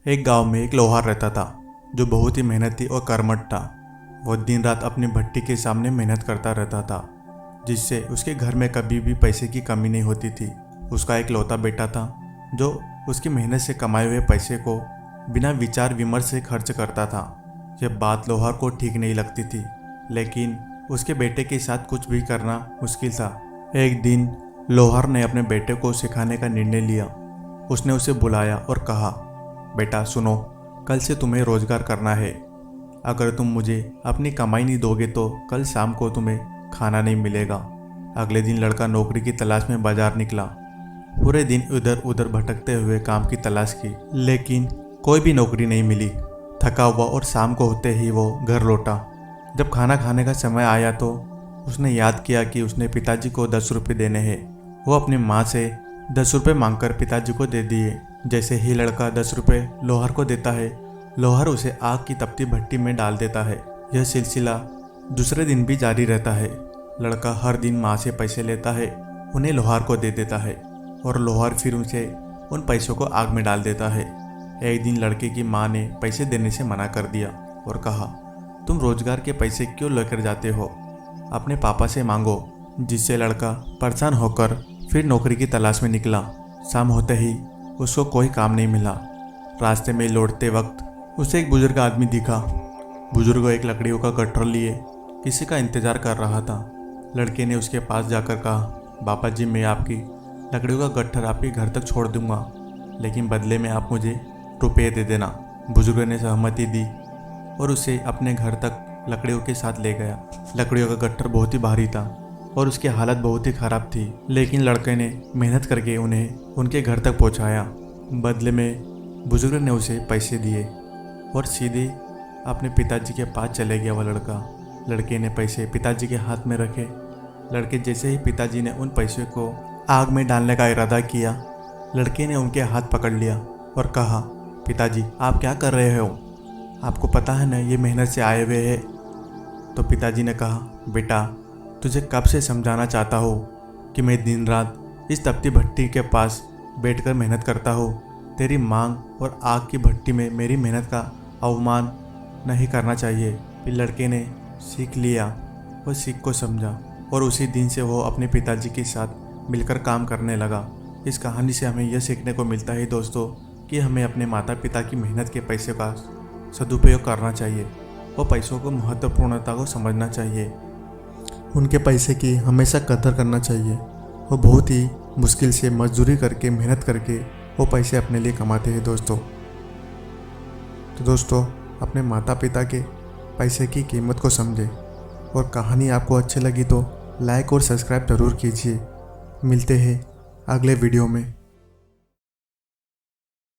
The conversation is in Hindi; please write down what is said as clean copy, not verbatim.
एक गांव में एक लोहार रहता था जो बहुत ही मेहनती और कर्मठ था। वो दिन रात अपनी भट्टी के सामने मेहनत करता रहता था, जिससे उसके घर में कभी भी पैसे की कमी नहीं होती थी। उसका एक लौता बेटा था जो उसकी मेहनत से कमाए हुए पैसे को बिना विचार विमर्श से खर्च करता था। यह बात लोहार को ठीक नहीं लगती थी, लेकिन उसके बेटे के साथ कुछ भी करना मुश्किल था। एक दिन लोहार ने अपने बेटे को सिखाने का निर्णय लिया। उसने उसे बुलाया और कहा, बेटा सुनो, कल से तुम्हें रोजगार करना है। अगर तुम मुझे अपनी कमाई नहीं दोगे तो कल शाम को तुम्हें खाना नहीं मिलेगा। अगले दिन लड़का नौकरी की तलाश में बाजार निकला। पूरे दिन इधर उधर भटकते हुए काम की तलाश की, लेकिन कोई भी नौकरी नहीं मिली। थका हुआ और शाम को होते ही वो घर लौटा। जब खाना खाने का समय आया तो उसने याद किया कि उसने पिताजी को 10 रुपये देने हैं। वो अपनी माँ से 10 रुपये मांगकर पिताजी को दे दिए। जैसे ही लड़का 10 रुपये लोहार को देता है, लोहार उसे आग की तपती भट्टी में डाल देता है। यह सिलसिला दूसरे दिन भी जारी रहता है। लड़का हर दिन माँ से पैसे लेता है, उन्हें लोहार को दे देता है और लोहार फिर उसे उन पैसों को आग में डाल देता है। एक दिन लड़के की माँ ने पैसे देने से मना कर दिया और कहा, तुम रोजगार के पैसे क्यों लेकर जाते हो, अपने पापा से मांगो। जिससे लड़का परेशान होकर फिर नौकरी की तलाश में निकला। शाम होते ही उसको कोई काम नहीं मिला। रास्ते में लौटते वक्त उसे एक बुजुर्ग आदमी दिखा। बुजुर्ग एक लकड़ियों का गट्ठर लिए किसी का इंतजार कर रहा था। लड़के ने उसके पास जाकर कहा, बाबा जी, मैं आपकी लकड़ियों का गट्ठर आपके घर तक छोड़ दूंगा, लेकिन बदले में आप मुझे रुपये दे देना। बुजुर्ग ने सहमति दी और उसे अपने घर तक लकड़ियों के साथ ले गया। लकड़ियों का गट्ठर बहुत ही भारी था और उसकी हालत बहुत ही खराब थी, लेकिन लड़के ने मेहनत करके उन्हें उनके घर तक पहुंचाया। बदले में बुजुर्ग ने उसे पैसे दिए और सीधे अपने पिताजी के पास चले गया वह लड़का। लड़के ने पैसे पिताजी के हाथ में रखे। लड़के जैसे ही पिताजी ने उन पैसों को आग में डालने का इरादा किया, लड़के ने उनके हाथ पकड़ लिया और कहा, पिताजी आप क्या कर रहे हो, आपको पता है ना ये मेहनत से आए हुए हैं। तो पिताजी ने कहा, बेटा तुझे कब से समझाना चाहता हो कि मैं दिन रात इस तपती भट्टी के पास बैठकर मेहनत करता हूँ। तेरी मांग और आग की भट्टी में मेरी मेहनत का अवमान नहीं करना चाहिए। फिर लड़के ने सीख लिया और सीख को समझा और उसी दिन से वो अपने पिताजी के साथ मिलकर काम करने लगा। इस कहानी से हमें यह सीखने को मिलता है दोस्तों कि हमें अपने माता पिता की मेहनत के पैसे का सदुपयोग करना चाहिए और पैसों को महत्वपूर्णता को समझना चाहिए। उनके पैसे की हमेशा कदर करना चाहिए। वो बहुत ही मुश्किल से मजदूरी करके मेहनत करके वो पैसे अपने लिए कमाते हैं दोस्तों। तो दोस्तों अपने माता पिता के पैसे की कीमत को समझें और कहानी आपको अच्छी लगी तो लाइक और सब्सक्राइब ज़रूर कीजिए। मिलते हैं अगले वीडियो में।